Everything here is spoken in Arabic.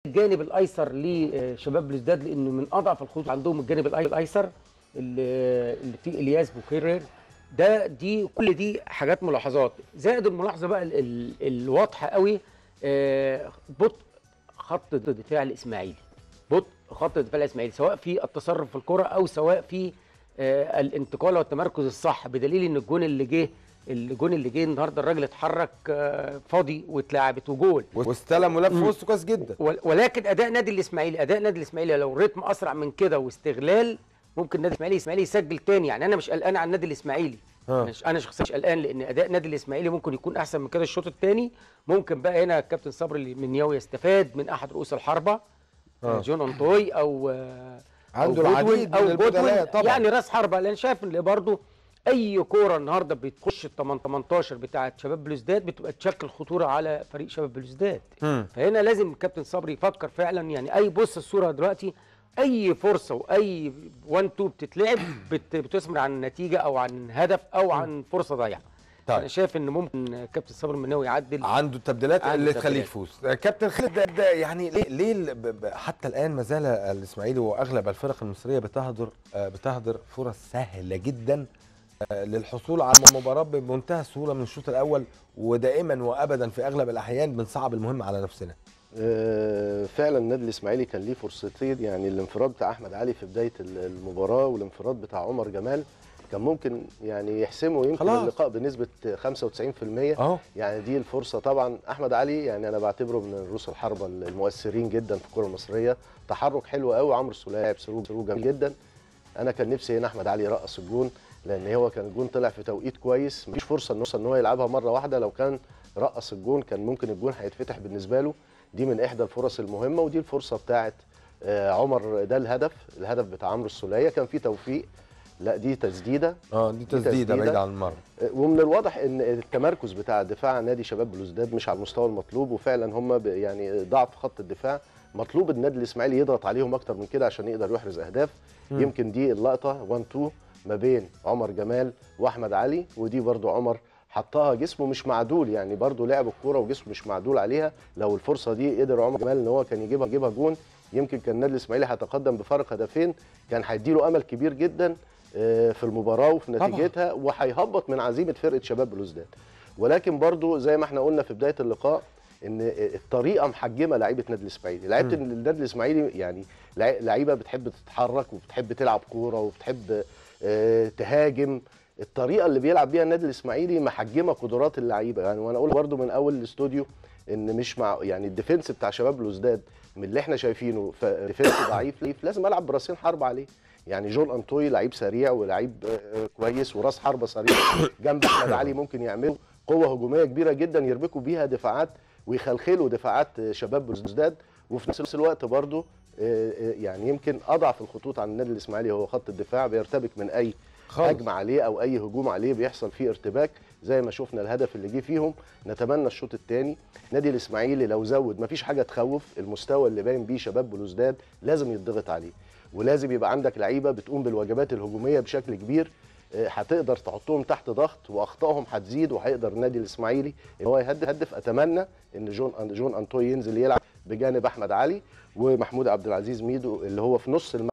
الجانب الايسر لشباب بلوزداد، لانه من اضعف الخطوط عندهم الجانب الايسر اللي فيه الياس بوكيرير. كل دي حاجات ملاحظات، زائد الملاحظه بقى الواضحه قوي. بطء خط الدفاع الاسماعيلي، بطء خط الدفاع الاسماعيلي سواء في التصرف في الكره او سواء في الانتقال والتمركز الصح، بدليل ان الجون اللي جه النهارده الراجل اتحرك فاضي واتلعبت وجول واستلم ولف وسطه كويس جدا. ولكن اداء نادي الاسماعيلي لو رتم اسرع من كده واستغلال، ممكن نادي الاسماعيلي يسجل تاني. يعني انا مش قلقان على النادي الاسماعيلي، انا شخصيا مش قلقان، لان اداء نادي الاسماعيلي ممكن يكون احسن من كده الشوط الثاني. ممكن بقى هنا الكابتن صبري المنياوي يستفاد من احد رؤوس الحربه، جون انطوي او عنده العديد من البدلاء طبعا، يعني راس حربه. لان شايف ان برضه اي كوره النهارده بتخش ال 18 بتاعه شباب بلوزداد بتبقى تشكل خطوره على فريق شباب بلوزداد. فهنا لازم الكابتن صبري يفكر فعلا. يعني بص الصوره دلوقتي، اي فرصه واي 1 2 بتتلعب بتثمر عن نتيجه او عن هدف او عن فرصه ضايعه. طيب. انا شايف ان ممكن كابتن صبري المناوي يعدل، عنده التبديلات اللي تخليه يفوز. كابتن خالد، ده يعني ليه حتى الان ما زال الاسماعيلي واغلب الفرق المصريه بتهدر فرص سهله جدا للحصول على مباراه بمنتهى السهوله من الشوط الاول، ودائما وابدا في اغلب الاحيان بنصعب المهمه على نفسنا؟ فعلا النادي الاسماعيلي كان ليه فرصتين، يعني الانفراد بتاع احمد علي في بدايه المباراه والانفراد بتاع عمر جمال كان ممكن يعني يحسموا يمكن اللقاء بنسبه 95%. يعني دي الفرصه. طبعا احمد علي يعني انا بعتبره من رؤوس الحربه المؤثرين جدا في الكره المصريه، تحرك حلو قوي. عمرو السوليه لعب سرو جميل جدا. انا كان نفسي هنا احمد علي يرقص الجون، لان هو كان الجون طلع في توقيت كويس، مفيش فرصه ان هو يلعبها مره واحده. لو كان رقص الجون كان ممكن الجون هيتفتح بالنسبه له. دي من احدى الفرص المهمه، ودي الفرصه بتاعه عمر. ده الهدف بتاع عمرو السوليه كان فيه توفيق. لا دي تسديده، دي تسديده بعيده عن المرمى. ومن الواضح ان التمركز بتاع دفاع نادي شباب بلوزداد مش على المستوى المطلوب، وفعلا هم يعني ضعف خط الدفاع. مطلوب النادي الاسماعيلي يضغط عليهم اكتر من كده عشان يقدر يحرز اهداف. يمكن دي اللقطه 1 2 ما بين عمر جمال واحمد علي، ودي برضو عمر حطها جسمه مش معدول، يعني برضو لعب الكوره وجسمه مش معدول عليها. لو الفرصه دي قدر عمر جمال ان هو كان يجيبها جون، يمكن كان النادي الاسماعيلي هيتقدم بفارق هدفين، كان هيديله امل كبير جدا في المباراه وفي نتيجتها، وهيهبط من عزيمه فرقه شباب بلوزداد. ولكن برضو زي ما احنا قلنا في بدايه اللقاء ان الطريقه محجمه لعيبه النادي الاسماعيلي. لعيبه النادي الاسماعيلي يعني لعيبه بتحب تتحرك وبتحب تلعب كوره وبتحب تهاجم. الطريقه اللي بيلعب بيها النادي الاسماعيلي محجمه قدرات اللعيبه. يعني وانا اقول برضو من اول الاستوديو ان مش مع يعني الديفنس بتاع شباب بلوزداد من اللي احنا شايفينه ديفنس ضعيف، لازم العب براسين حرب عليه. يعني جون انطوي لعيب سريع ولعيب كويس وراس حربه سريع جنب احمد علي، ممكن يعملوا قوه هجوميه كبيره جدا يربكوا بيها دفاعات ويخلخلوا دفاعات شباب بلوزداد. وفي نفس الوقت برضو يعني يمكن اضعف الخطوط عن النادي الاسماعيلي هو خط الدفاع، بيرتبك من اي هجمه عليه او اي هجوم عليه بيحصل فيه ارتباك، زي ما شفنا الهدف اللي جه فيهم. نتمنى الشوط الثاني النادي الاسماعيلي لو زود، مفيش حاجه تخوف، المستوى اللي باين بيه شباب بلوزداد لازم يتضغط عليه، ولازم يبقى عندك لعيبه بتقوم بالواجبات الهجوميه بشكل كبير، هتقدر تحطهم تحت ضغط واخطائهم هتزيد، وهيقدر النادي الاسماعيلي ان هو يهدف. اتمنى ان جون انطوي ينزل يلعب بجانب احمد علي ومحمود عبد العزيز ميدو اللي هو في نص